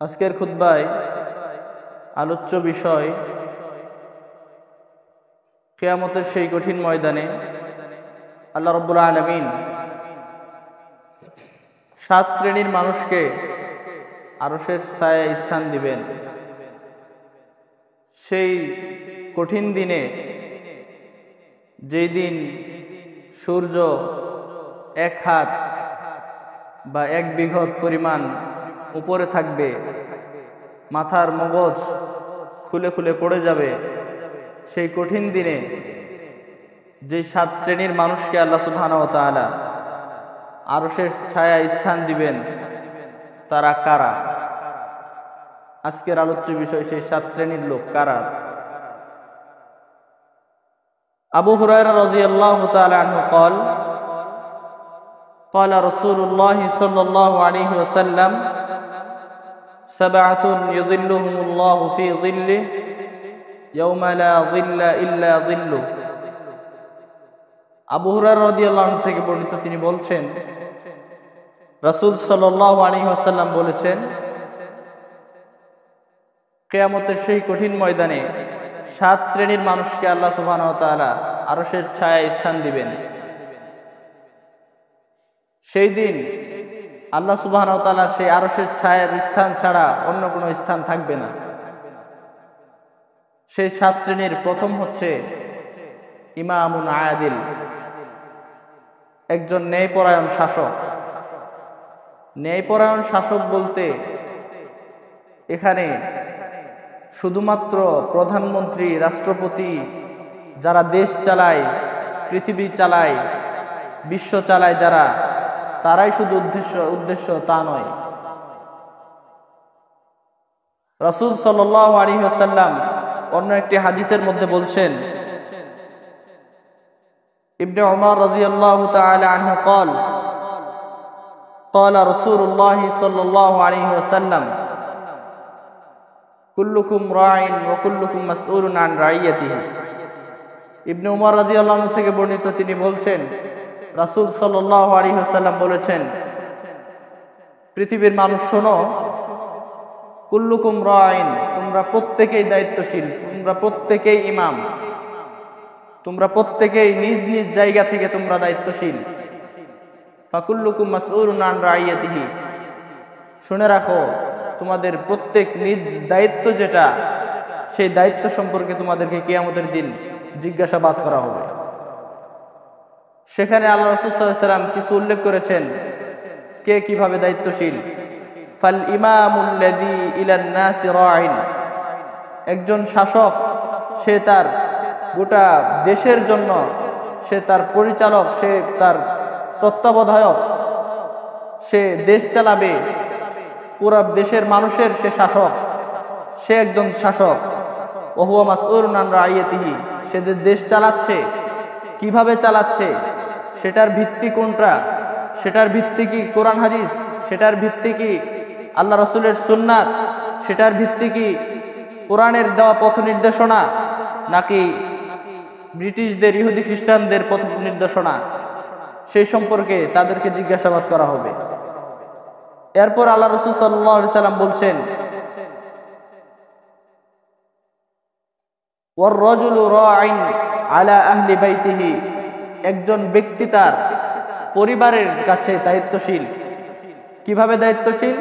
আজকের খুতবায় আলোচ্য বিষয় কিয়ামতের সেই কঠিন ময়দানে আল্লাহ রাব্বুল আলামিন 7 শ্রেণীর মানুষকে আরশের ছায়ায় স্থান দিবেন। সেই কঠিন দিনে, যেই দিন সূর্য 1 হাত বা 1 বিঘত পরিমাণ উপরে থাকবে, মাথার মগজ খুলে খুলে পড়ে যাবে, সেই কঠিন দিনে যে 7 শ্রেণীর মানুষকে আল্লাহ সুবহানাহু ওয়া তাআলা আরশের ছায়ায় স্থান দিবেন, তারা কারা? আজকের আলোচ্য বিষয় সেই 7 শ্রেণীর লোক কারা। আবু হুরায়রা রাদিয়াল্লাহু তাআলা আনহু قال قال رسول الله صلى الله عليه وسلم سبعة يظلهم الله في ظله يوم لا ظل إلا ظله। আবু হুরায়রা রাদিয়াল্লাহু আনহু থেকে বর্ণিত, তিনি বলছেন রাসূল সাল্লাল্লাহু আলাইহি ওয়াসাল্লাম বলেছেন, কিয়ামতের সেই কঠিন ময়দানে 7 শ্রেণীর মানুষকে আল্লাহ সুবহানাহু ওয়া তাআলা আরশের ছায়ায় স্থান দিবেন। সেই দিন আল্লাহ সুবহানাহু ওয়া তাআলা সেই আরশের ছায়ার স্থান ছাড়া অন্য কোনো স্থান থাকবে না। সেই 7 শ্রেণীর প্রথম হচ্ছে ইমামুন আদিল, একজন ন্যায়পরায়ণ শাসক। ন্যায়পরায়ণ শাসক বলতে এখানে শুধুমাত্র প্রধানমন্ত্রী, রাষ্ট্রপতি, যারা দেশ চালায়, পৃথিবী চালায়, বিশ্ব চালায়, যারা, তারাই শুধু উদ্দেশ্য তা নয়। রাসূল সাল্লাল্লাহু আলাইহি ওয়াসাল্লাম অন্য একটি হাদিসের মধ্যে বলছেন, ইবনে উমর রাদিয়াল্লাহু তাআলা আনহু قال قال رسول الله صلى الله عليه وسلم কুল্লুকুম রাইন ওয়া কুল্লুকুম মাসউলুন আন রাইয়াতিহি। ইবনে উমর রাদিয়াল্লাহু আনহু থেকে বর্ণিত, তিনি বলছেন রাসূল সাল্লাল্লাহু আলাইহি ওয়াসাল্লাম বলেছেন, পৃথিবীর মানুষ শোনো, কুল্লুকুম রাইন, তোমরা প্রত্যেকেই দায়িত্বশীল, তোমরা প্রত্যেকেই ইমাম, তোমরা প্রত্যেকেই নিজ নিজ জায়গা থেকে তোমরা দায়িত্বশীল। ফাকুল্লুকুম মাসউলুন আন রাইয়াতিহি, শুনে রাখো, তোমাদের প্রত্যেক নিজ দায়িত্ব যেটা, সেই দায়িত্ব সম্পর্কে তোমাদেরকে কিয়ামতের দিন জিজ্ঞাসাবাদ করা হবে। সেখানে আল্লাহ রাসূল সাল্লাল্লাহু আলাইহি ওয়াসাল্লাম কিছু উল্লেখ করেছেন কে কিভাবে দায়িত্বশীল। ফাল ইমামুল্লাযী ইলান নাসি রাইন, একজন শাসক, সে তার গোটা দেশের জন্য, সে তার পরিচালক, সে তার তত্ত্বাবধায়ক, সে দেশ চালাবে, পুরো দেশের মানুষের সে শাসক, সে একজন শাসক। ওয়া হুয়া মাসউলুন আন রাইয়াতিহি, সে দেশ চালাচ্ছে, কিভাবে চালাচ্ছে, সেটার ভিত্তি কোনটা, সেটার ভিত্তি কি কোরআন হাদিস, সেটার ভিত্তি কি আল্লাহ রাসূলের সুন্নাত, সেটার ভিত্তি কি কোরআনের দেওয়া পথ নির্দেশনা, নাকি ব্রিটিশদের, ইহুদি খ্রিস্টানদের পথ নির্দেশনা, সেই সম্পর্কে তাদেরকে জিজ্ঞাসাবাদ করা হবে। এরপর আল্লাহ রাসূল সাল্লাল্লাহু আলাইহি সাল্লাম বলছেন, ওয়ার রাজুলু রাইন আলা আহলি বাইতিহি, একজন ব্যক্তি তার পরিবারের কাছে দায়িত্বশীল। কিভাবে দায়িত্বশীল?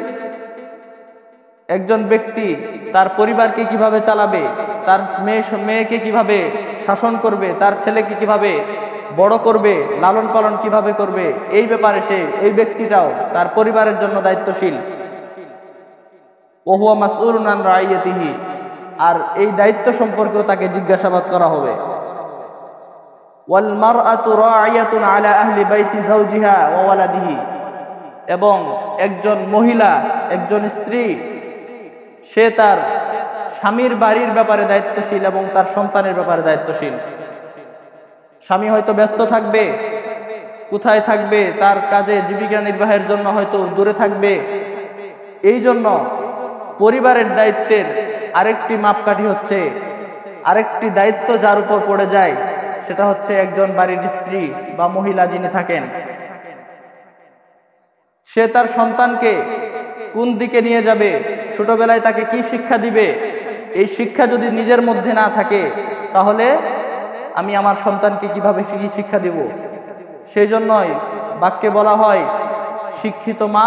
একজন ব্যক্তি তার পরিবারকে কিভাবে চালাবে, তার মেয়েকে কিভাবে শাসন করবে, তার ছেলেকে কিভাবে বড় করবে, লালন পালন কিভাবে করবে, এই ব্যাপারে এই ব্যক্তিটাও তার পরিবারের জন্য দায়িত্বশীল। ওয়া হুয়া মাসউলুন আন রাইয়াতিহি, আর এই দায়িত্ব সম্পর্কেও তাকে জিজ্ঞাসাবাদ করা হবে। ওয়াল মারআতু রাইয়াতুন আলা আহলি বাইতি যাওজিহা ওয়া ওয়ালাদিহি, এবং একজন মহিলা, একজন স্ত্রী, সে তার স্বামীর বাড়ির ব্যাপারে দায়িত্বশীল এবং তার সন্তানের ব্যাপারে দায়িত্বশীল। স্বামী হয়তো ব্যস্ত থাকবে, কোথায় থাকবে, তার কাজে জীবিকা নির্বাহের জন্য হয়তো দূরে থাকবে। এই জন্য পরিবারের দায়িত্বের আরেকটি মাপকাঠি হচ্ছে, আরেকটি দায়িত্ব যার উপর পড়ে যায়, সেটা হচ্ছে একজন বাড়ির স্ত্রী বা মহিলা যিনি থাকেন, সে তার সন্তানকে কোন দিকে নিয়ে যাবে ছোটবেলায় তাকে কি শিক্ষা দিবে, এই শিক্ষা যদি নিজের মধ্যে না থাকে তাহলে আমি আমার সন্তানকে কিভাবে কি শিক্ষা দিব? সেই জন্যই বাক্যে বলা হয়, শিক্ষিত মা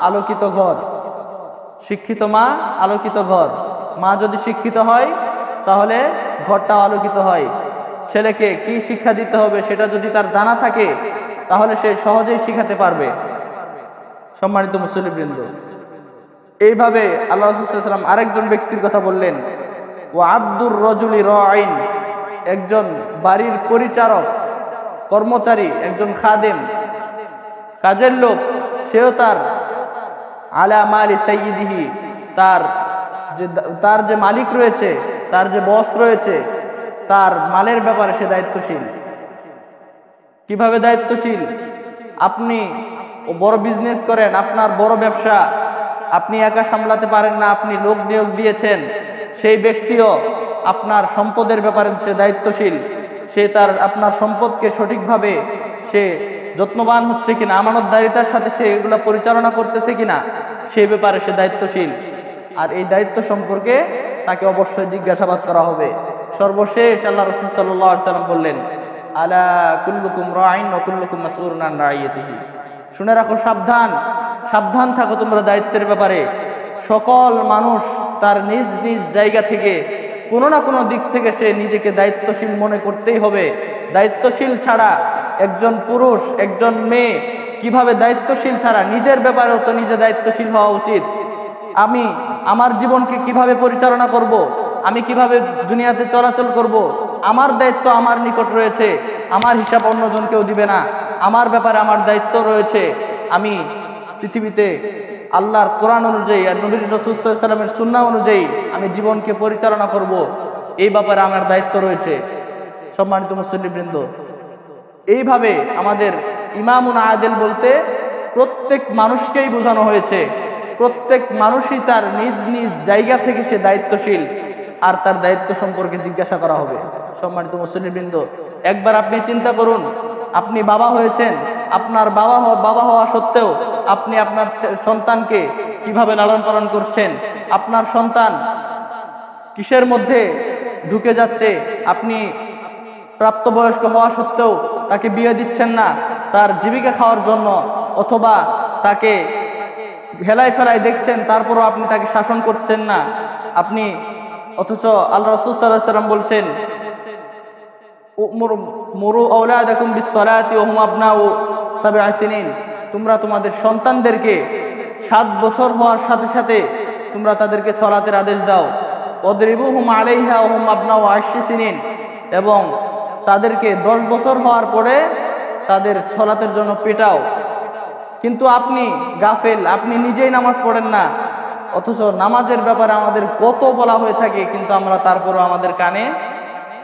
আলোকিত ঘর। শিক্ষিত মা আলোকিত ঘর। মা যদি শিক্ষিত হয় তাহলে ঘরটা আলোকিত হয়। ছেলেকে কি শিক্ষা দিতে হবে সেটা যদি তার জানা থাকে তাহলে সে সহজেই শিখাতে পারবে। সম্মানিত মুসল্লিবৃন্দ, এইভাবে আল্লাহ রাসূল সাল্লাল্লাহু আলাইহি ওয়াসাল্লাম আরেকজন ব্যক্তির কথা বললেন, ও আব্দুর রজুলি রাইন, একজন বাড়ির পরিচারক, কর্মচারী, একজন খাদেম, কাজের লোক, সেও তার আলা মালি সাইয়্যিদিহি, তার যে মালিক রয়েছে, তার যে বস রয়েছে, তার মালের ব্যাপারে সে দায়িত্বশীল। কিভাবে দায়িত্বশীল? আপনি বড় বিজনেস করেন, আপনার বড় ব্যবসা, আপনি একা সামলাতে পারেন না, আপনি লোক নিয়োগ দিয়েছেন, সেই ব্যক্তিও আপনার সম্পদের ব্যাপারে সে দায়িত্বশীল। সে আপনার সম্পদকে সঠিকভাবে সে যত্নবান হচ্ছে কিনা, আমানতদারিতার সাথে সে এগুলা পরিচালনা করতেছে কিনা, সেই ব্যাপারে সে দায়িত্বশীল। আর এই দায়িত্ব সম্পর্কে তাকে অবশ্যই জিজ্ঞাসাবাদ করা হবে। সর্বশেষ আল্লাহ রাসূল সাল্লাল্লাহু আলাইহি ওয়াসাল্লাম বললেন, আলা কুল্লুকুম রাইন ওয়া কুল্লুকুম মাসউলুন আন রাইয়াতিহি, শুনে রাখো, সাবধান, সাবধান থাকো তোমরা দায়িত্বের ব্যাপারে। সকল মানুষ তার নিজ নিজ জায়গা থেকে কোনো না কোনো দিক থেকে সে নিজেকে দায়িত্বশীল মনে করতেই হবে। দায়িত্বশীল ছাড়া একজন পুরুষ, একজন মেয়ে কিভাবে দায়িত্বশীল ছাড়া, নিজের ব্যাপারেও তো নিজে দায়িত্বশীল হওয়া উচিত। আমি আমার জীবনকে কিভাবে পরিচালনা করব, আমি কিভাবে দুনিয়াতে চলাচল করব, আমার দায়িত্ব আমার নিকট রয়েছে। আমার হিসাব অন্যজন কেউ দিবে না। আমার ব্যাপারে আমার দায়িত্ব রয়েছে। আমি পৃথিবীতে আল্লাহর কোরআন অনুযায়ী আর নবী রাসূল সাল্লাল্লাহু আলাইহি ওয়াসাল্লামের সুন্নাহ অনুযায়ী আমি জীবনকে পরিচালনা করব, এই ব্যাপারে আমার দায়িত্ব রয়েছে। সম্মানিত মুসল্লিবৃন্দ, এইভাবে আমাদের ইমামুন আদিল বলতে প্রত্যেক মানুষকেই বোঝানো হয়েছে। প্রত্যেক মানুষই তার নিজ নিজ জায়গা থেকে সে দায়িত্বশীল, আর তার দায়িত্ব সম্পর্কে জিজ্ঞাসা করা হবে। সম্মানিত মুসল্লিবৃন্দ, একবার আপনি চিন্তা করুন, আপনি বাবা হয়েছেন, আপনার বাবা হওয়া সত্ত্বেও আপনি আপনার সন্তানকে কিভাবে লালন পালন করছেন। আপনার সন্তান কিসের মধ্যে ঢুকে যাচ্ছে, আপনি প্রাপ্তবয়স্ক হওয়া সত্ত্বেও তাকে বিয়ে দিচ্ছেন না তার জীবিকা খাওয়ার জন্য, অথবা তাকে হেলায় ফেলায় দেখছেন, তারপরও আপনি তাকে শাসন করছেন না। আপনি অথচ আল্লাহ রাসূল সাল্লাল্লাহু আলাইহি ওয়াসাল্লাম বলছেন, মুরু আওলাদাকুম বিসসালাতি ওয়া হুম আবনাউ সাব'i সিনিন, তোমরা তোমাদের সন্তানদেরকে 7 বছর হওয়ার সাথে সাথে তোমরা তাদেরকে সালাতের আদেশ দাও। ওয়াদরিবুহুম আলাইহা ওয়া হুম আবনাউ 10 সিনিন, এবং তাদেরকে 10 বছর হওয়ার পরে তাদের সালাতের জন্য পেটাও। কিন্তু আপনি গাফেল, আপনি নিজেই নামাজ পড়েন না, অথচ নামাজের ব্যাপারে আমাদের কত বলা হয়ে থাকে, কিন্তু আমরা তারপরও আমাদের কানে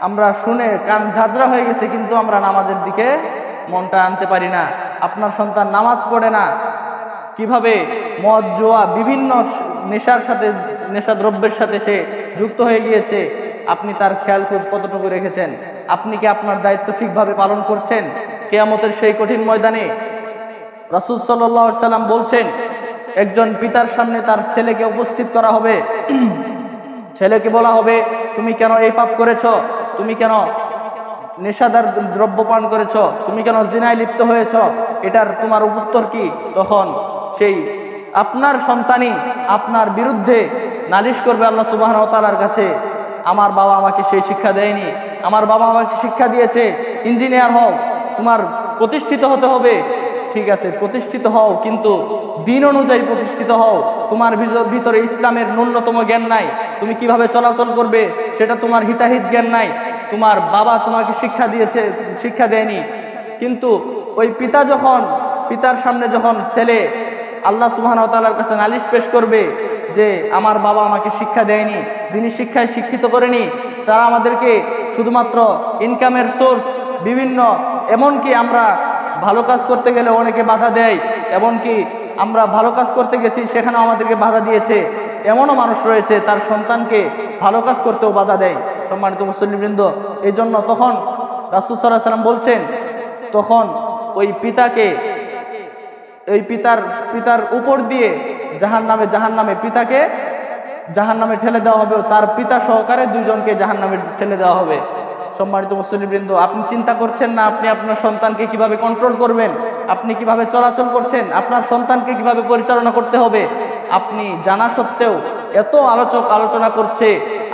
আমরা শুনে কান ঝাঁঝরা হয়ে গেছে, কিন্তু আমরা নামাজের দিকে মনটা আনতে পারি না। আপনার সন্তান নামাজ পড়ে না, কিভাবে মদ জুয়া বিভিন্ন নেশাদ্রব্যের সাথে সে যুক্ত হয়ে গিয়েছে, আপনি তার খেয়াল খোঁজ কতটুকু রেখেছেন? আপনি কি আপনার দায়িত্ব ঠিকভাবে পালন করছেন? কিয়ামতের সেই কঠিন ময়দানে রাসূল সাল্লাল্লাহু আলাইহি ওয়াসাল্লাম বলছেন, একজন পিতার সামনে তার ছেলেকে উপস্থিত করা হবে। ছেলেকে বলা হবে, তুমি কেন এই পাপ করেছ, তুমি কেন নেশাদার দ্রব্য পান করেছ, তুমি কেন জিনায় লিপ্ত হয়েছ, এটার তোমার উত্তর কি? তখন সেই আপনার সন্তানই আপনার বিরুদ্ধে নালিশ করবে আল্লাহ সুবহানাহু ওয়া তাআলার কাছে, আমার বাবা আমাকে সেই শিক্ষা দেয়নি, আমার বাবা আমাকে শিক্ষা দিয়েছে ইঞ্জিনিয়ার হও, তোমার প্রতিষ্ঠিত হতে হবে। ঠিক আছে, প্রতিষ্ঠিত হও, কিন্তু দিন অনুযায়ী প্রতিষ্ঠিত হও। তোমার ভিতরে ইসলামের ন্যূনতম জ্ঞান নাই, তুমি কিভাবে চলাচল করবে সেটা তোমার হিতাহিত জ্ঞান নাই, তোমার বাবা তোমাকে শিক্ষা দেয়নি। কিন্তু ওই পিতার সামনে যখন ছেলে আল্লাহ সুবহানাহু ওয়া তাআলার কাছে নালিশ পেশ করবে যে আমার বাবা আমাকে শিক্ষা দেয়নি, দিনী শিক্ষায় শিক্ষিত করেনি, তারা আমাদেরকে শুধুমাত্র ইনকামের সোর্স বিভিন্ন, এমনকি আমরা ভালো কাজ করতে গেলে অনেকে বাধা দেয়, এমনকি আমরা ভালো কাজ করতে গেছি সেখানে আমাদেরকে বাধা দিয়েছে, এমনও মানুষ রয়েছে তার সন্তানকে ভালো কাজ করতেও বাধা দেয়। সম্মানিত মুসল্লিবৃন্দ, এই জন্য তখন রাসূল সাল্লাল্লাহু আলাইহি ওয়াসাল্লাম বলছেন, তখন ওই পিতার উপর দিয়ে জাহান্নামে পিতাকে জাহান্নামে ঠেলে দেওয়া হবে, তার পিতা সহকারে দুইজনকে জাহান্নামে ঠেলে দেওয়া হবে। সম্মানিত মুসলিমবৃন্দ, আপনি চিন্তা করছেন না আপনি আপনার সন্তানকে কিভাবে কন্ট্রোল করবেন, আপনি কিভাবে চলাচল করছেন, আপনার সন্তানকে কিভাবে পরিচালনা করতে হবে। আপনি জানা সত্ত্বেও এত আলোচক আলোচনা করছে,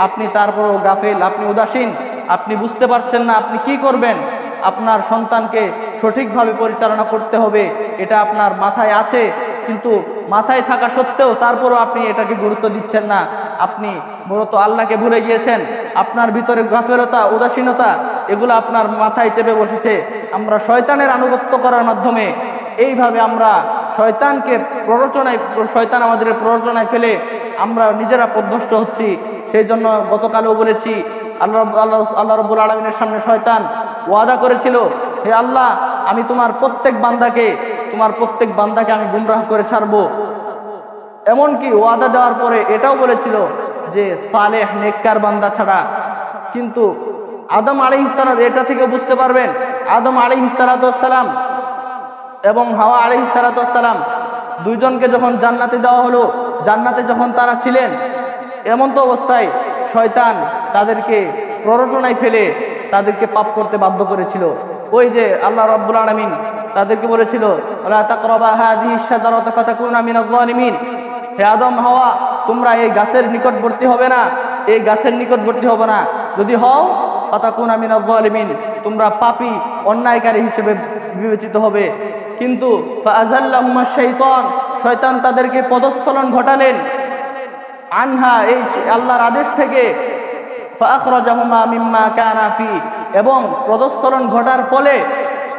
আপনি তারপরও গাফেল, আপনি উদাসীন, আপনি বুঝতে পারছেন না আপনি কি করবেন। আপনার সন্তানকে সঠিকভাবে পরিচালনা করতে হবে, এটা আপনার মাথায় আছে, কিন্তু মাথায় থাকা সত্ত্বেও তারপরও আপনি এটাকে গুরুত্ব দিচ্ছেন না। আপনি মূলত আল্লাহকে ভুলে গিয়েছেন। আপনার ভিতরে গাফেলতা, উদাসীনতা এগুলো আপনার মাথায় চেপে বসেছে। আমরা শয়তানের আনুগত্য করার মাধ্যমে এইভাবে আমরা শয়তানকে শয়তান আমাদের প্ররোচনায় ফেলে আমরা নিজেরা পথভ্রষ্ট হচ্ছি। সেই জন্য গতকালও বলেছি, আল্লাহ রাব্বুল আলামিনের সামনে শয়তান ওয়াদা করেছিল, হে আল্লাহ, আমি তোমার প্রত্যেক বান্দাকে আমি গুমরাহ করে ছাড়বো। এমনকি ওয়াদা দেওয়ার পরে এটাও বলেছিল যে সালেহ নেককার বান্দা ছাড়া। কিন্তু আদম আলাইহিস সালাম, এটা থেকে বুঝতে পারবেন আদম আলাইহিস সালাম এবং হাওয়া আলাইহিস সালাম দুইজনকে যখন জান্নাতে দেওয়া হলো, জান্নাতে যখন তারা ছিলেন, এমন তো অবস্থায় শয়তান তাদেরকে প্ররোচনায় ফেলে তাদেরকে পাপ করতে বাধ্য করেছিল। ওই যে আল্লাহ রাব্বুল আলামিন তাদেরকে বলেছিল, লা তাকরাবা হাযিহিশ শাজারাতা ফাতাকুনা মিনাজ জালিমিন, হে আদম হাওয়া, তোমরা এই গাছের নিকটবর্তী হবে না, এই গাছের নিকটবর্তী হবে না, যদি হও ফাতাকুনা মিনাজ জালিমিন, তোমরা পাপী অন্যায়কারী হিসেবে বিবেচিত হবে। কিন্তু ফাআযাল্লাহুমা শাইতান, শয়তান তাদেরকে পদস্খলন ঘটালেন আনহা, এই আল্লাহর আদেশ থেকে, ফাআখরাজাহুমা মিম্মা কানা ফি, এবং পদস্খলন ঘটার ফলে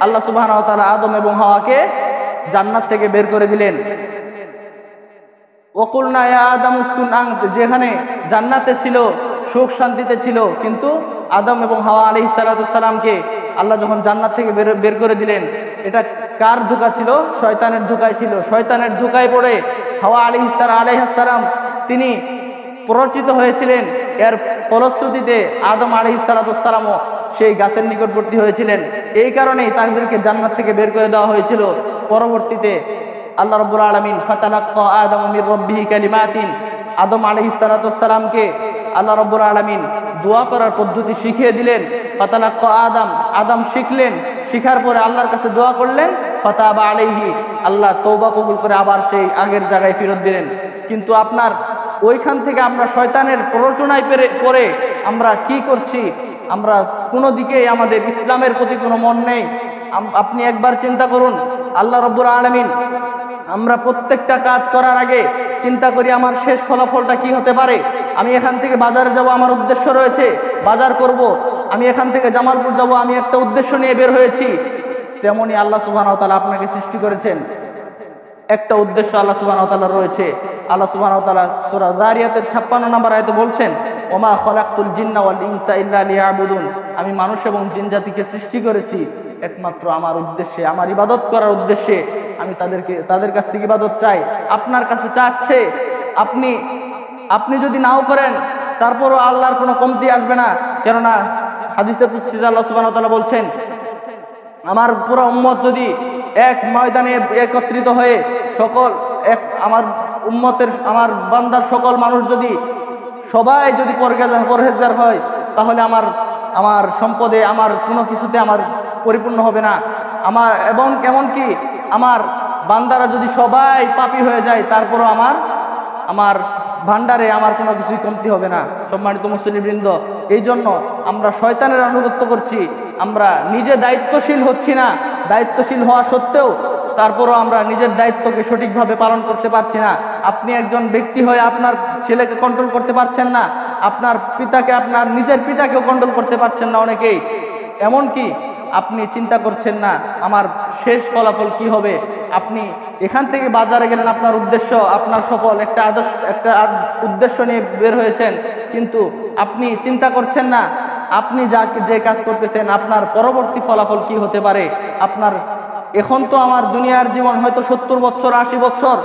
আল্লাহ সুবহানাহু ওয়া তাআলা আদম এবং হাওয়াকে জান্নাত থেকে বের করে দিলেন। ওয়াকুলনা ইয়া আদম উসকুন আনত, যেখানে জান্নাতে ছিল, সুখ শান্তিতে ছিল, কিন্তু আদম এবং হাওয়া আলাইহিস সালামকে আল্লাহ যখন জান্নাত থেকে বের করে দিলেন, এটা কার ধোঁকা ছিল? শয়তানের ধোঁকায় ছিল। শয়তানের ধোঁকায় পড়ে হাওয়া আলাইহিস সালাম তিনি প্ররোচিত হয়েছিলেন। এর ফলশ্রুতিতে আদম আলাইহিস সালামও সেই গাছের নিকটবর্তী হয়েছিলেন। এই কারণেই তাদেরকে জান্নাত থেকে বের করে দেওয়া হয়েছিল। পরবর্তীতে আল্লাহ রাব্বুল আলামিন ফাতালাক্কা আদম মির রাব্বিহি কালিমাতিন, আদম আলাইহিস সালামকে আল্লাহ রাব্বুল আলামিন দোয়া করার পদ্ধতি শিখিয়ে দিলেন। ফাতালাক্কা আদম শিখলেন, শিখার পরে আল্লাহর কাছে দোয়া করলেন, ফাতাবা আলাইহি, আল্লাহ তওবা কবুল করে আবার সেই আগের জায়গায় ফেরত দিলেন। কিন্তু আপনার ওইখান থেকে আমরা শয়তানের প্ররোচনায় পড়ে আমরা কি করছি? আমরা কোনো দিকেই আমাদের ইসলামের প্রতি কোনো মন নেই। আপনি একবার চিন্তা করুন, আল্লাহ রাব্বুল আলামিন, আমরা প্রত্যেকটা কাজ করার আগে চিন্তা করি আমার শেষ ফলাফলটা কি হতে পারে। আমি এখান থেকে বাজারে যাব, আমার উদ্দেশ্য রয়েছে বাজার করব। আমি এখান থেকে জামালপুর যাব, আমি একটা উদ্দেশ্য নিয়ে বের হয়েছি। তেমনি আল্লাহ সুবহানাহু ওয়া তাআলা আপনাকে সৃষ্টি করেছেন, একটা উদ্দেশ্য আল্লাহ সুবহানাহু ওয়া তাআলা রয়েছে। আল্লাহ সুবহানাহু ওয়া তাআলা সূরা যারিয়াতের 56 নম্বর আয়াতে বলছেন, ওমা খলাকতুল জিন্না ওয়াল ইনসা ইল্লা লিয়াবুদুন, আমি মানুষ এবং জিন জাতিকে সৃষ্টি করেছি একমাত্র আমার উদ্দেশ্যে, আমার ইবাদত করার উদ্দেশ্যে। আমি তাদের কাছ থেকে ইবাদত চাই, আপনার কাছে চাচ্ছে। আপনি যদি নাও করেন তারপরও আল্লাহর কোনো কমতি আসবে না। কেননা হাদিসে কুদসিতে আল্লাহ সুবহানাহু ওয়া তাআলা বলছেন, আমার পুরো উম্মত যদি এক ময়দানে একত্রিত হয়ে আমার বান্দার সকল মানুষ যদি সবাই যদি পরহেজগার হয়, তাহলে আমার সম্পদে, আমার কোনো কিছুতে আমার পরিপূর্ণ হবে না। এমনকি আমার বান্দারা যদি সবাই পাপী হয়ে যায়, তারপরও আমার ভান্ডারে আমার কোনো কিছুই কমতি হবে না। সম্মানিত মুসলিমবৃন্দ, এই জন্য আমরা শয়তানের আনুগত্য করছি, আমরা নিজে দায়িত্বশীল হচ্ছি না। দায়িত্বশীল হওয়া সত্ত্বেও তারপরও আমরা নিজের দায়িত্বকে সঠিকভাবে পালন করতে পারছি না। আপনি একজন ব্যক্তি হয়ে আপনার ছেলেকে কন্ট্রোল করতে পারছেন না, আপনার নিজের পিতাকেও কন্ট্রোল করতে পারছেন না অনেকেই। এমনকি আপনি চিন্তা করছেন না আমার শেষ ফলাফল কি হবে। আপনি এখান থেকে বাজারে গেলেন, আপনার উদ্দেশ্য, আপনার সফল একটা উদ্দেশ্য নিয়ে বের হয়েছেন, কিন্তু আপনি চিন্তা করছেন না আপনি যে কাজ করতেছেন আপনার পরবর্তী ফলাফল কি হতে পারে। এখন তো আমার দুনিয়ার জীবন হয়তো 70 বছর 80 বছর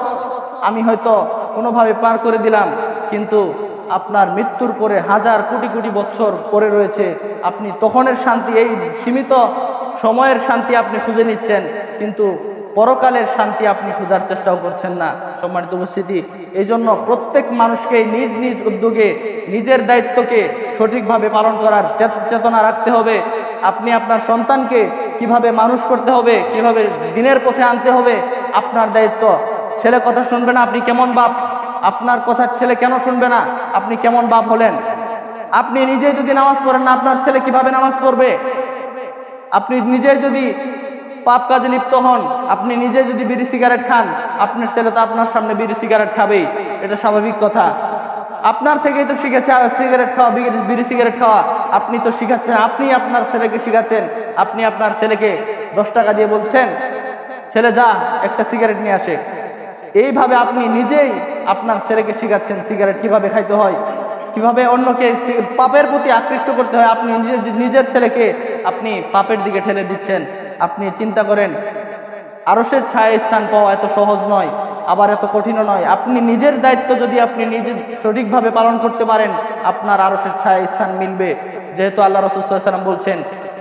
আমি হয়তো কোনোভাবে পার করে দিলাম, কিন্তু আপনার মৃত্যুর পরে হাজার কোটি কোটি বছর পরে রয়েছে। আপনি তখনের শান্তি, এই সীমিত সময়ের শান্তি আপনি খুঁজে নিচ্ছেন, কিন্তু পরকালের শান্তি আপনি খোঁজার চেষ্টাও করছেন না। সম্মানিত উপস্থিতি, এই জন্য প্রত্যেক মানুষকে নিজ নিজ উদ্যোগে নিজের দায়িত্বকে সঠিকভাবে পালন করার চেতনা রাখতে হবে। আপনি আপনার সন্তানকে কিভাবে মানুষ করতে হবে, কিভাবে দিনের পথে আনতে হবে, আপনার দায়িত্ব। ছেলে কথা শুনবে না, আপনি কেমন বাপ? আপনার কথা ছেলে কেন শুনবে না? আপনি কেমন বাপ হলেন? আপনি নিজে যদি নামাজ পড়েন না, আপনার ছেলে কিভাবে নামাজ পড়বে? আপনি নিজে যদি পাপ কাজে লিপ্ত হন, আপনি নিজে যদি বিড়ি সিগারেট খান, আপনার ছেলে তো আপনার সামনে বিড়ি সিগারেট খাবেই, এটা স্বাভাবিক কথা। আপনার থেকেই তো শিখেছে সিগারেট খাওয়া, বিড়ি সিগারেট খাওয়া। আপনি তো শিখাচ্ছেন, আপনি আপনার ছেলেকে শিখাচ্ছেন। আপনি আপনার ছেলেকে 10 টাকা দিয়ে বলছেন, ছেলে যা একটা সিগারেট নিয়ে আসে। এইভাবে আপনি নিজেই আপনার ছেলেকে শিখাচ্ছেন সিগারেট কিভাবে খাইতে হয়, কিভাবে অন্যকে পাপের প্রতি আকৃষ্ট করতে হয়। আপনি নিজের ছেলেকে আপনি পাপের দিকে ঠেলে দিচ্ছেন। আপনি চিন্তা করেন, আরশের ছায়া স্থান পাওয়া এত সহজ নয়, আবার এত কঠিনও নয়। আপনি নিজের দায়িত্ব যদি আপনি নিজে সঠিকভাবে পালন করতে পারেন, আপনার আরশের ছায়া স্থান মিলবে। যেহেতু আল্লাহ রাসূল সাল্লাল্লাহু আলাইহি ওয়াসাল্লাম বলছেন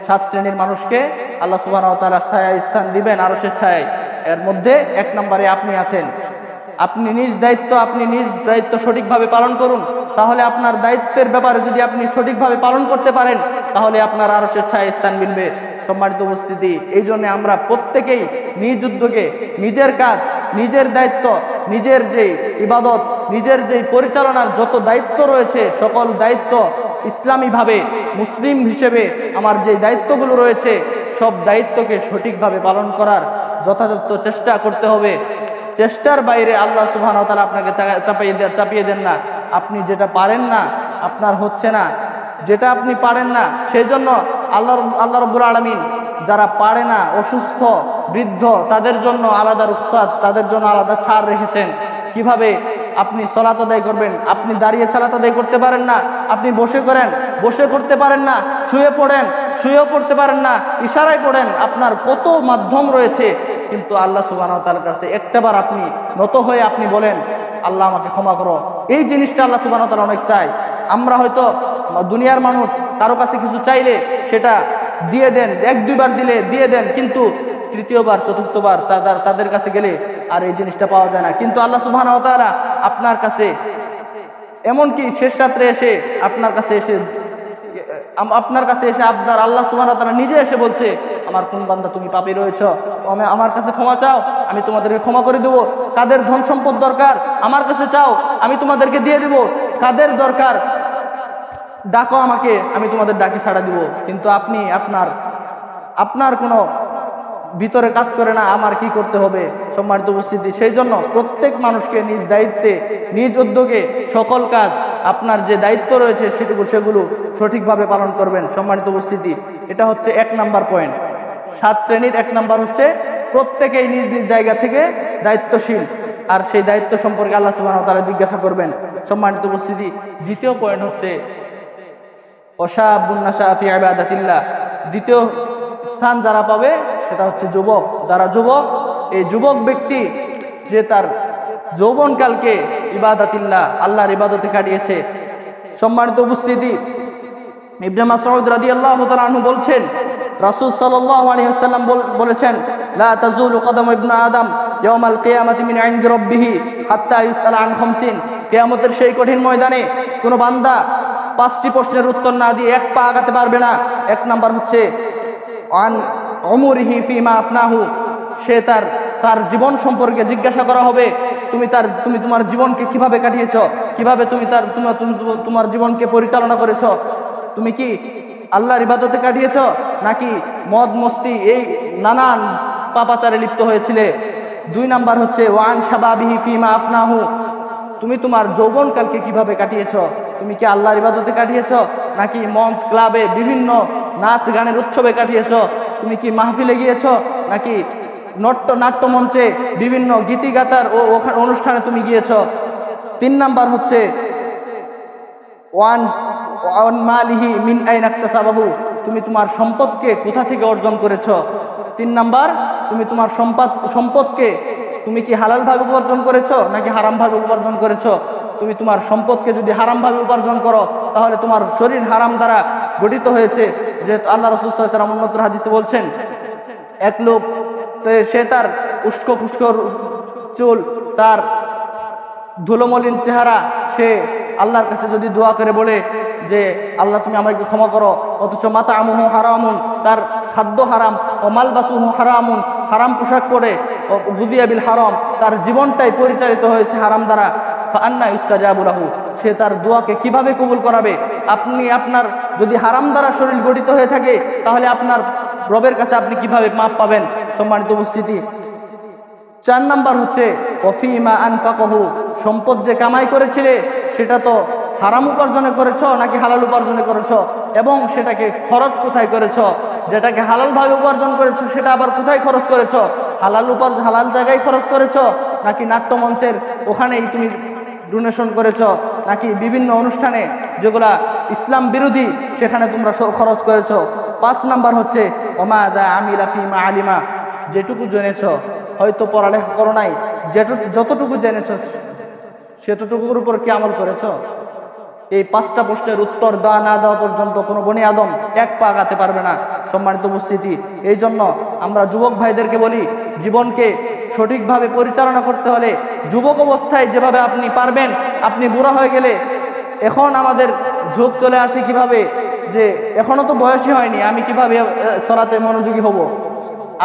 7 শ্রেণীর মানুষকে আল্লাহ সুবহানাহু ওয়া তাআলা ছায়া স্থান দিবেন আরশের ছায়ায়। এর মধ্যে 1 নম্বরে আপনি আছেন। আপনি নিজ দায়িত্ব সঠিকভাবে পালন করুন। তাহলে আপনার দায়িত্বের ব্যাপারে যদি আপনি সঠিকভাবে পালন করতে পারেন, তাহলে আপনার আরশের ছায়া স্থান মিলবে। সম্মানিত উপস্থিতি, এই জন্য আমরা প্রত্যেকেই নিজ উদ্যোগে নিজের কাজ, নিজের দায়িত্ব, নিজের যে ইবাদত, নিজের যে পরিচালনার যত দায়িত্ব রয়েছে, সকল দায়িত্ব ইসলামীভাবে মুসলিম হিসেবে আমার যে দায়িত্বগুলো রয়েছে, সব দায়িত্বকে সঠিকভাবে পালন করার যথাযথ চেষ্টা করতে হবে। চেষ্টার বাইরে আল্লাহ সুবহানাহু ওয়া তাআলা আপনাকে চাপিয়ে দেন না। আপনি যেটা পারেন না, আপনার হচ্ছে না, যেটা আপনি পারেন না, সেই জন্য আল্লাহ রাব্বুল আলামিন যারা পারে না, অসুস্থ, বৃদ্ধ, তাদের জন্য আলাদা রুখসাত, তাদের জন্য আলাদা ছাড় রেখেছেন। কিভাবে আপনি সালাত আদায় করবেন? আপনি দাঁড়িয়ে সালাত আদায় করতে পারেন না, আপনি বসে করেন, বসে করতে পারেন না, শুয়ে পড়েন, শুয়েও পড়তে পারেন না, ইশারায় পড়েন। আপনার কত মাধ্যম রয়েছে, কিন্তু আল্লাহ সুবহানাহু ওয়া তাআলার কাছে একটাবার আপনি নত হয়ে আপনি বলেন, আল্লাহ আমাকে ক্ষমা করো। এই জিনিসটা আল্লাহ সুবহানাহু ওয়া তাআলা অনেক চায়। আমরা হয়তো দুনিয়ার মানুষ কারো কাছে কিছু চাইলে সেটা দিয়ে দেন, 1-2 বার দিলে দিয়ে দেন, কিন্তু তৃতীয়বার চতুর্থবার তাদের কাছে গেলে আর এই জিনিসটা পাওয়া যায় না। কিন্তু আল্লাহ সুবহানাহু ওয়া তাআলা আপনার কাছে, এমনকি শেষ রাত্রে এসে আপনার কাছে এসে আপনার আল্লাহ সুবহানাহু ওয়া তাআলা নিজে এসে বলছে, আমার কোন বান্দা তুমি পাপী রয়েছো, আমার কাছে ক্ষমা চাও, আমি তোমাদেরকে ক্ষমা করে দেবো। কাদের ধন সম্পদ দরকার, আমার কাছে চাও, আমি তোমাদেরকে দিয়ে দেব। কাদের দরকার, ডাকো আমাকে, আমি তোমাদের ডাকে সাড়া দিব। কিন্তু আপনি আপনার কোনো ভিতরে কাজ করে না, আমার কি করতে হবে? সম্মানিত উপস্থিতি, সেই জন্য প্রত্যেক মানুষকে নিজ দায়িত্বে, নিজ উদ্যোগে সকল কাজ, আপনার যে দায়িত্ব রয়েছে সেগুলো সঠিকভাবে পালন করবেন। সম্মানিত উপস্থিতি, এটা হচ্ছে 1 নাম্বার পয়েন্ট। 7 শ্রেণীর 1 নাম্বার হচ্ছে প্রত্যেকেই নিজ নিজ জায়গা থেকে দায়িত্বশীল, আর সেই দায়িত্ব সম্পর্কে আল্লাহ সুবহানাহু ওয়া তাআলা জিজ্ঞাসা করবেন। সম্মানিত উপস্থিতি, দ্বিতীয় পয়েন্ট হচ্ছে ওয়াশাবুন নাশা ফি ইবাদাতিল্লাহ। দ্বিতীয় স্থান যারা পাবে সেটা হচ্ছে যুবক। যারা যুবক, এই যুবক ব্যক্তি যে তার যৌবনকালকে ইবাদাতিল্লাহ, আল্লাহর ইবাদতে কাটিয়েছে। সম্মানিত উপস্থিতি, ইবনে মাসউদ রাদিয়াল্লাহু তাআলা আনহু বলছেন, রাসূল সাল্লাল্লাহু আলাইহি ওয়াসাল্লাম বলেছেন, লা তাজুলু কদম ইবনে আদম ইয়াউমাল কিয়ামাতি মিন ইনদি রাব্বিহি হাত্তা ইউসআল আন খামসিন। কিয়ামতের সেই কঠিন ময়দানে কোনো বান্দা 5টি প্রশ্নের উত্তর না দিয়ে 1 পা আগাতে পারবে না। 1 নাম্বার হচ্ছে আন উমরিহি ফিমা আফনাহু, সে তার জীবন সম্পর্কে জিজ্ঞাসা করা হবে, তুমি তোমার জীবনকে কিভাবে কাটিয়েছ, কিভাবে তুমি তোমার জীবনকে পরিচালনা করেছ, তুমি কি আল্লাহর ইবাদতে কাটিয়েছ নাকি মদ মস্তি এই নানান পাপাচারে লিপ্ত হয়েছিলে। 2 নাম্বার হচ্ছে ওয়ান শাবাবিহি ফিমা আফনাহু, তুমি তোমার যৌবনকালকে কিভাবে কাটিয়েছ, তুমি কি আল্লাহর ইবাদতে কাটিয়েছ নাকি মঞ্চ ক্লাবে বিভিন্ন নাচ গানের উৎসবে কাটিয়েছ, তুমি কি মাহফিলে গিয়েছ নাকি নাট্য মঞ্চে বিভিন্ন গীতিগাতার ও অনুষ্ঠানে তুমি গিয়েছ। 3 নাম্বার হচ্ছে ওয়ান মালিহি মিন আইনা ইকতাসাবাহু, তুমি তোমার সম্পদকে কোথা থেকে অর্জন করেছ। 3 নাম্বার, তুমি তোমার সম্পদকে তুমি কি হালাল ভাবে উপার্জন করেছো নাকি হারাম ভাবে উপার্জন করেছো। তুমি তোমার সম্পদকে যদি হারাম ভাবে উপার্জন করো, তাহলে তোমার শরীর হারাম দ্বারা গঠিত হয়েছে। যেহেতু আল্লাহ রাসূল সাল্লাল্লাহু আলাইহি ওয়াসাল্লাম অন্যত্র হাদিসে বলছেন, এক লোক সে উস্কো ফুস্কো চুল, তার ধুলোমলিন চেহারা, সে আল্লাহর কাছে যদি দোয়া করে বলে যে আল্লাহ তুমি আমাকে ক্ষমা করো, অথচ মাতা আমুহু হারামুন, তার খাদ্য হারাম, ও মালবাসুহু হারামুন, হারাম পোশাক পরে, ও গুদিয়া বিল হারাম, তার জীবনটাই পরিচালিত হয়েছে হারাম দ্বারা, ফাআন্না ইস্তাজাবু লাহু, সে তার দোয়াকে কিভাবে কবুল করাবে? আপনি আপনার যদি হারাম দ্বারা শরীর গঠিত হয়ে থাকে, তাহলে আপনার রবের কাছে আপনি কিভাবে মাপ পাবেন? সম্মানিত উপস্থিতি, 4 নাম্বার হচ্ছে ওয়াফিমা আনফাকহু, সম্পদ যে কামাই করেছিলে সেটা তো হারাম উপার্জনে করেছো নাকি হালাল উপার্জনে করেছো, এবং সেটাকে খরচ কোথায় করেছো? যেটাকে হালালভাবে উপার্জন করেছো সেটা আবার কোথায় খরচ করেছো? হালাল জায়গায় খরচ করেছো, নাকি নাট্যমঞ্চের ওখানেই তুমি ডোনেশন করেছো, নাকি বিভিন্ন অনুষ্ঠানে যেগুলা ইসলাম বিরোধী সেখানে তোমরা খরচ করেছো? 5 নাম্বার হচ্ছে ওমাদা আমিলা ফিমা আলিমা, যেটুকু জেনেছো, হয়তো পড়ালেখা করো নাই, যতটুকু জেনেছো সেতটুকুর উপর কি আমল করেছো? এই 5টা প্রশ্নের উত্তর দেওয়া না দেওয়া পর্যন্ত কোনো বনি আদম এক পা আগাতে পারবে না। সম্মানিত উপস্থিতি, এই জন্য আমরা যুবক ভাইদেরকে বলি, জীবনকে সঠিকভাবে পরিচালনা করতে হলে যুবক অবস্থায় যেভাবে আপনি পারবেন, আপনি বুড়া হয়ে গেলে, এখন আমাদের ঝোঁক চলে আসে কিভাবে যে এখনো তো বয়সই হয়নি, আমি কিভাবে সলাতে মনোযোগী হব?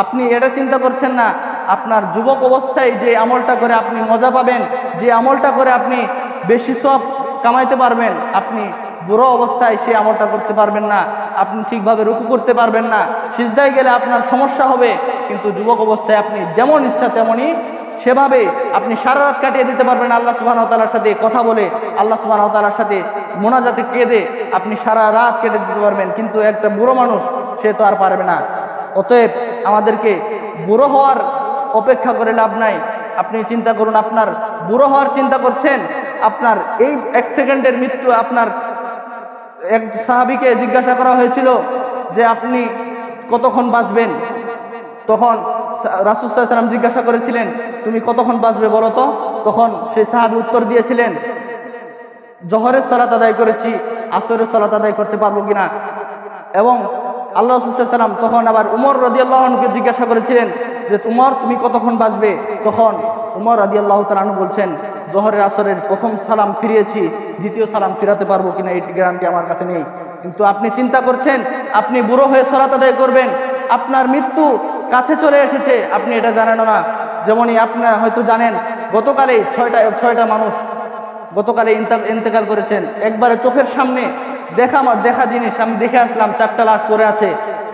আপনি এটা চিন্তা করছেন না, আপনার যুবক অবস্থায় যে আমলটা করে আপনি মজা পাবেন, যে আমলটা করে আপনি বেশি সওয়াব কামাইতে পারবেন, আপনি বুড়ো অবস্থায় সেই আমলটা করতে পারবেন না, আপনি ঠিকভাবে রুকু করতে পারবেন না, সিজদায় গেলে আপনার সমস্যা হবে। কিন্তু যুবক অবস্থায় আপনি যেমন ইচ্ছা তেমনই সেভাবে আপনি সারা রাত কাটিয়ে দিতে পারবেন আল্লাহ সুবহানাহু ওয়া তাআলার সাথে কথা বলে, আল্লাহ সুবহানাহু ওয়া তাআলার সাথে মোনাজাতে কেঁদে আপনি সারা রাত কেটে দিতে পারবেন। কিন্তু একটা বুড়ো মানুষ সে তো আর পারবে না। অতএব আমাদেরকে বুড়ো হওয়ার অপেক্ষা করে লাভ নাই। আপনি চিন্তা করুন, আপনার বুড়ো হওয়ার চিন্তা করছেন, আপনার এই 1 সেকেন্ডের মৃত্যু। আপনার এক সাহাবীকে জিজ্ঞাসা করা হয়েছিল যে আপনি কতক্ষণ বাঁচবেন, তখন রাসূল সাল্লাল্লাহু আলাইহি ওয়াসাল্লাম জিজ্ঞাসা করেছিলেন তুমি কতক্ষণ বাঁচবে বলো তো? তখন সেই সাহাবী উত্তর দিয়েছিলেন, জোহরের সালাত আদায় করেছি, আসরের সালাত আদায় করতে পারবো কিনা। এবং আল্লাহ রাসূল সাল্লাল্লাহু আলাইহি ওয়াসাল্লাম তখন আবার উমর রাদিয়াল্লাহু আনহুকে জিজ্ঞাসা করেছিলেন যে উমর তুমি কতক্ষণ বাঁচবে? তখন উমর রাদিয়াল্লাহু তাআলা আনহু বলছেন, জোহরের আসরের প্রথম সালাম ফিরিয়েছি, দ্বিতীয় সালাম ফিরাতে পারবো কিনা এই গ্যারান্টি আমার কাছে নেই। কিন্তু আপনি চিন্তা করছেন আপনি বুড়ো হয়ে সালাত আদায় করবেন, আপনার মৃত্যু কাছে চলে এসেছে, আপনি এটা জানেন না। যেমনই আপনারা হয়তো জানেন, গতকালে ছয়টা মানুষ গতকালে ইন্তেকাল করেছেন। একবারে চোখের সামনে দেখা জিনিস আমি দেখে আসলাম, 4টা লাশ পড়ে আছে।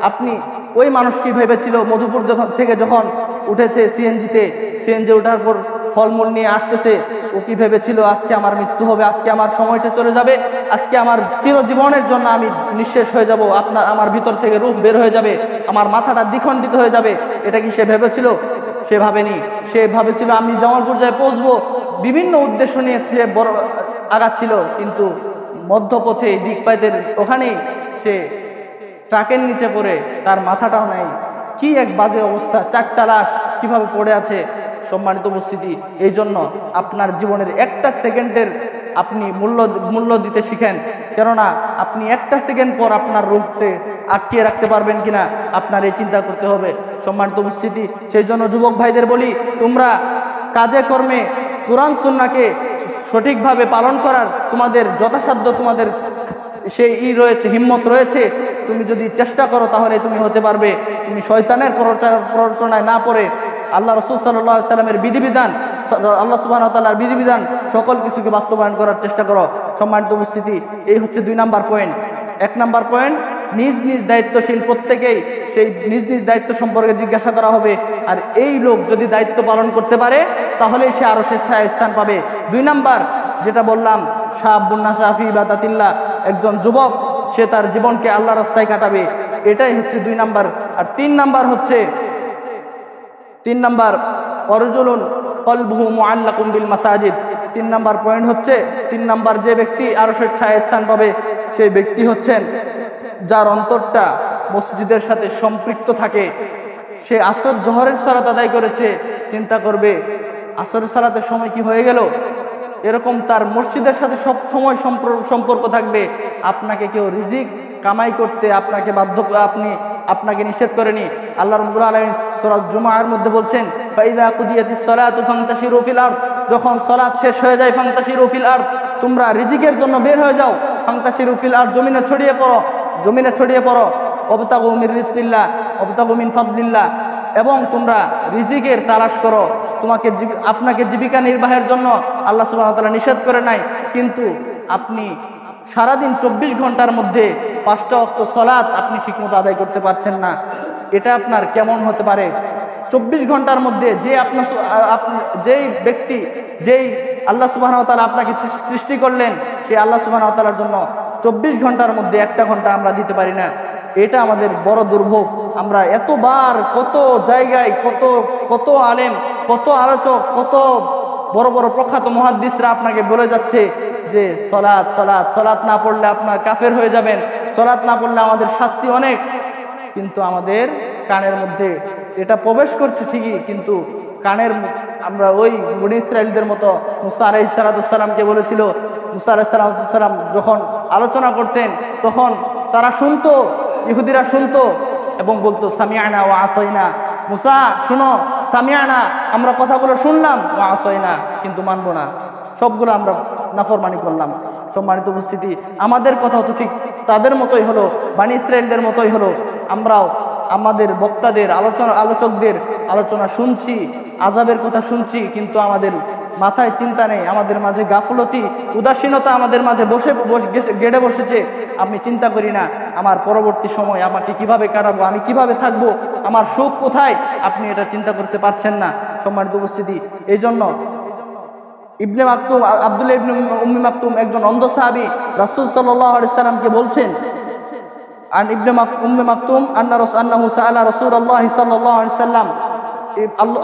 আপনি ওই মানুষটি ভেবেছিল মধুপুর থেকে যখন উঠেছে সিএনজি ওঠার পর ফলমূল নিয়ে আসতেছে, ও কি ভেবেছিল আজকে আমার মৃত্যু হবে, আজকে আমার সময়টা চলে যাবে, আজকে আমার চিরজীবনের জন্য আমি নিঃশেষ হয়ে যাব, আমার ভিতর থেকে রূহ বের হয়ে যাবে, আমার মাথাটা দ্বিখণ্ডিত হয়ে যাবে। এটা কি সে ভেবেছিল? সে ভাবেনি। সে ভাবেছিল আমি জামালপুর যায় পৌঁছবো, বিভিন্ন উদ্দেশ্য নিয়ে সে বড় আগাচ্ছিল। কিন্তু মধ্যপথে দিকপাইতের ওখানেই সে ট্রাকের নিচে পড়ে তার মাথাটাও নাই। কি এক বাজে অবস্থা, 4টা লাশ কিভাবে পড়ে আছে। সম্মানিত উপস্থিতি, এই জন্য আপনার জীবনের একটা সেকেন্ডের আপনি মূল্য দিতে শিখেন, কেননা আপনি একটা সেকেন্ড পর আপনার রূহকে আটকিয়ে রাখতে পারবেন কিনা আপনার এই চিন্তা করতে হবে। সম্মানিত উপস্থিতি, সেই জন্য যুবক ভাইদের বলি, তোমরা কাজে কর্মে কুরআন সুন্নাহকে সঠিকভাবে পালন করার তোমাদের যথাসাধ্য তোমাদের সেই রয়েছে, হিম্মত রয়েছে। তুমি যদি চেষ্টা করো তাহলে তুমি হতে পারবে। তুমি শয়তানের প্ররোচনায় না পড়ে আল্লাহ রাসূল সাল্লাল্লাহু আলাইহি ওয়াসাল্লামের বিধিবিধান, আল্লাহ সুবহানাহু ওয়া তাআলার বিধিবিধান সকল কিছুকে বাস্তবায়ন করার চেষ্টা করো। সম্মানিত উপস্থিতি, এই হচ্ছে 2 নাম্বার পয়েন্ট। 1 নাম্বার পয়েন্ট, নিজ নিজ দায়িত্বশীল প্রত্যেকেই সেই নিজ নিজ দায়িত্ব সম্পর্কে জিজ্ঞাসা করা হবে। আর এই লোক যদি দায়িত্ব পালন করতে পারে তাহলে সে আরশের ছায়ায় স্থান পাবে। 2 নাম্বার যেটা বললাম, শাবুন নাশা ফি ইবাদাতিল্লাহ, একজন যুবক সে তার জীবনকে আল্লাহর রাস্তায় কাটাবে, এটাই হচ্ছে 2 নাম্বার। আর 3 নাম্বার হচ্ছে ওয়ারজুলুন কলবুহু মুআল্লাকুম বিল মাসাজিদ। 3 নাম্বার পয়েন্ট হচ্ছে, 3 নাম্বার যে ব্যক্তি আরশের ছায়ায় স্থান পাবে সেই ব্যক্তি হচ্ছেন যার অন্তরটা মসজিদের সাথে সম্পৃক্ত থাকে। সে আসর জোহরের সালাত আদায় করেছে, চিন্তা করবে আসরের সালাতের সময় কি হয়ে গেল। এরকম তার মসজিদের সাথে সব সময় সম্পর্ক থাকবে। আপনাকে কেউ রিজিক কামাই করতে আপনাকে আপনি আপনাকে নিষেধ করেনি। আল্লাহ রাব্বুল আলামিন সূরা জুমার মধ্যে বলছেন, ফাইযা কুদিয়াতিস সালাতু ফান্তাশিরু ফিল আরদ, যখন সালাত শেষ হয়ে যায়, ফান্তাশিরু ফিল আরদ, তোমরা রিজিকের জন্য বের হয়ে যাও। ফান্তাশিরু ফিল আরদ, জমিনে ছড়িয়ে পড়ো, জমিনে ছড়িয়ে পড়ো। ওয়াবতাগু মির রিজকিল্লাহ ওয়াবতাগু মিন ফাদলিল্লাহ, এবং তোমরা রিজিকের তালাশ করো। আপনাকে জীবিকা নির্বাহের জন্য আল্লাহ সুবহানাহু ওয়া তাআলা নিষেধ করে নাই, কিন্তু আপনি সারাদিন 24 ঘন্টার মধ্যে 5টা ওয়াক্ত সালাত আপনি ঠিকমতো আদায় করতে পারছেন না। এটা আপনার কেমন হতে পারে? 24 ঘন্টার মধ্যে যেই ব্যক্তি, যেই আল্লাহ সুবহানাহু ওয়া তাআলা আপনাকে সৃষ্টি করলেন, সেই আল্লাহ সুবহানাহু ওয়া তাআলার জন্য 24 ঘন্টার মধ্যে 1টা ঘন্টা আমরা দিতে পারি না। এটা আমাদের বড় দুর্ভোগ। আমরা এতবার কত জায়গায় কত আলেম, কত আলোচক, কত বড় বড় প্রখ্যাত মুহাদ্দিসরা আপনাকে বলে যাচ্ছে যে সালাত সালাত সালাত না পড়লে আপনার কাফের হয়ে যাবেন, সালাত না পড়লে আমাদের শাস্তি অনেক। কিন্তু আমাদের কানের মধ্যে এটা প্রবেশ করছে ঠিকই, কিন্তু আমরা ওই বনী ইসরাঈলদের মতো মুসা আলাইহিস সালামকে বলেছিল, মুসা আলাইহিস সালাম যখন আলোচনা করতেন তখন তারা শুনতো, ইহুদিরা শুনতো এবং বলতো সামিআনা ওয়া আসাইনা। মুসা শুনো, সামিআনা, আমরা কথাগুলো শুনলাম, ওয়া আসাইনা, কিন্তু মানবো না, সবগুলো আমরা নাফরমানি করলাম। সম্মানিত উপস্থিতি, আমাদের কথা তো ঠিক তাদের মতোই হলো, বনী ইসরাঈলদের মতোই হলো। আমরাও আমাদের বক্তাদের আলোচকদের আলোচনা শুনছি, আযাবের কথা শুনছি, কিন্তু আমাদের মাথায় চিন্তা নেই, আমাদের মাঝে গাফলতি, উদাসীনতা আমাদের মাঝে গেড়ে বসেছে। আমি চিন্তা করি না আমার পরবর্তী সময় আমাকে কিভাবে কাটাবো, আমি কিভাবে থাকবো, আমার সুখ কোথায়, আপনি এটা চিন্তা করতে পারছেন না। সম্মানিত উপস্থিতি, এই জন্য ইবনে মাকতুম, আব্দুল্লাহ ইবনে উম্মি মাকতুম, একজন অন্ধ সাহাবী, রাসূল সাল্লাল্লাহু আলাইহি সাল্লামকে বলছেন, আন ইবনে উম্মি মাকতুম আন্নাহু সাআলা রাসূলুল্লাহ সাল্লাল্লাহু আলাইহি সাল্লাম।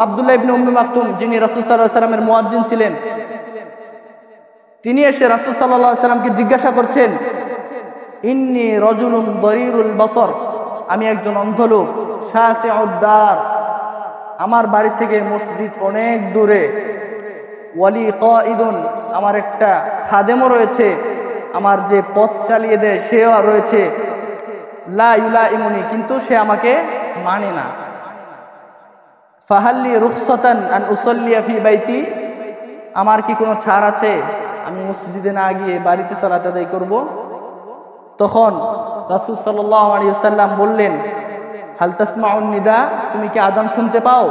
আব্দুল্লাহ ইবনে উম্মি মাকতুম, যিনি রাসূল সাল্লাল্লাহু আলাইহি সাল্লামের মুয়াজ্জিন ছিলেন, তিনি এসে রাসূল সাল্লাল্লাহু আলাইহি সাল্লামকে জিজ্ঞাসা করছেন, ইন্নী রাজুলুন দরিরুল বসর, আমি একজন অন্ধ লোক, শাসিউদ দার, আমার বাড়ি থেকে মসজিদ অনেক দূরে, ওয়ালি কাঈদুন, আমার একটা খাদেমও রয়েছে, আমার যে পথ চালিয়ে দেয় সেও রয়েছে, লা ইউলাইমুনি, কিন্তু সে আমাকে মানে না। ফাহাল্লি রুখসাতান আন উসাল্লিয়া ফি বাইতি, আমার কি কোনো ছাড় আছে আমি মসজিদে না গিয়ে বাড়িতে সালাত আদায় করব? তখন রাসূল সাল্লাল্লাহু আলাইহি ওয়াসাল্লাম বললেন, হাল তাসমাউন নিদা, তুমি কি আযান শুনতে পাও?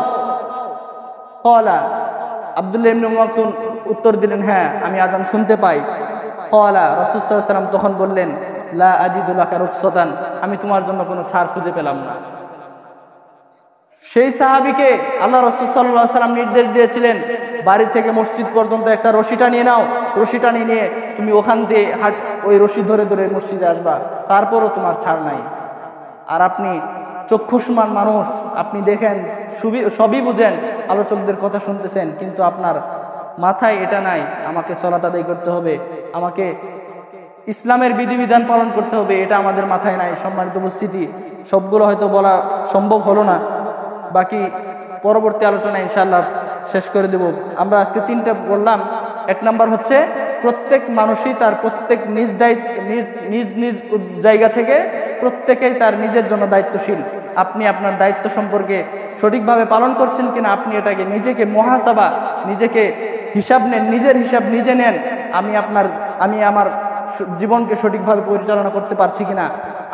ক্বালা, আব্দুল্লাহ ইবনে মাকতুম উত্তর দিলেন, হ্যাঁ আমি আযান শুনতে পাই। ক্বালা, রাসূল সাল্লাল্লাহু আলাইহি ওয়াসাল্লাম তখন বললেন, লা আজিদু লাকা রুখসাতান, আমি তোমার জন্য কোনো ছাড় খুঁজে পেলাম না। সেই সাহাবীকে আল্লাহ রাসূল সাল্লাল্লাহু আলাইহি ওয়াসাল্লাম নির্দেশ দিয়েছিলেন, বাড়ি থেকে মসজিদ পর্যন্ত একটা রশি টানিয়ে নাও, রশি টানিয়ে নিয়ে তুমি ওখান দিয়ে ওই রশি ধরে ধরে মসজিদে আসবা, তারপরও তোমার ছাড় নাই। আর আপনি চক্ষুষ্মান মানুষ, আপনি দেখেন, সবই বুঝেন, আলোচকদের কথা শুনতেছেন, কিন্তু আপনার মাথায় এটা নাই আমাকে সালাত আদায় করতে হবে, আমাকে ইসলামের বিধিবিধান পালন করতে হবে, এটা আমাদের মাথায় নাই। সম্মানিত উপস্থিতি, সবগুলো হয়তো বলা সম্ভব হলো না, বাকি পরবর্তী আলোচনা ইনশাআল্লাহ শেষ করে দেব। আমরা আজকে 3টা বললাম। 1 নাম্বার হচ্ছে প্রত্যেক মানুষই তার প্রত্যেক নিজ জায়গা থেকে প্রত্যেকেই তার নিজের জন্য দায়িত্বশীল। আপনি আপনার দায়িত্ব সম্পর্কে সঠিকভাবে পালন করছেন কিনা, আপনি এটাকে নিজেকে মুহাসাবা, নিজেকে হিসাব নেন, নিজের হিসাব নিজে নেন। আমি আমার জীবনকে সঠিকভাবে পরিচালনা করতে পারছি কিনা,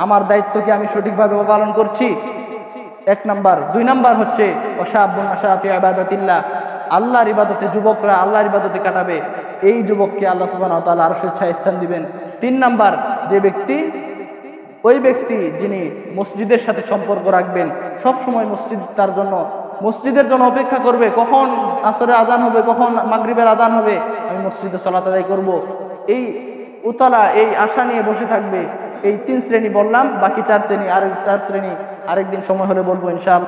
আমার দায়িত্বকে আমি সঠিকভাবে পালন করছি, 1 নাম্বার। 2 নাম্বার হচ্ছে ওয়াশাবুন নাশা ফি ইবাদাতিল্লাহ, আল্লাহর ইবাদতে, যুবকরা আল্লাহর ইবাদতে কাটাবে, এই যুবককে আল্লাহ সুবহানাহু ওয়া তাআলা আরশের ছায়ায় স্থান দিবেন। 3 নাম্বার, ওই ব্যক্তি যিনি মসজিদের সাথে সম্পর্ক রাখবেন, সব সময় মসজিদের জন্য অপেক্ষা করবে, কখন আসরের আজান হবে, কখন মাগরিবের আজান হবে, আমি মসজিদে সালাত আদায় করব, এই এই আশা নিয়ে বসে থাকবে। এই 3 শ্রেণী বললাম, বাকি 4 শ্রেণী আরেকদিন সময় হলে বলবো ইনশাআল্লাহ।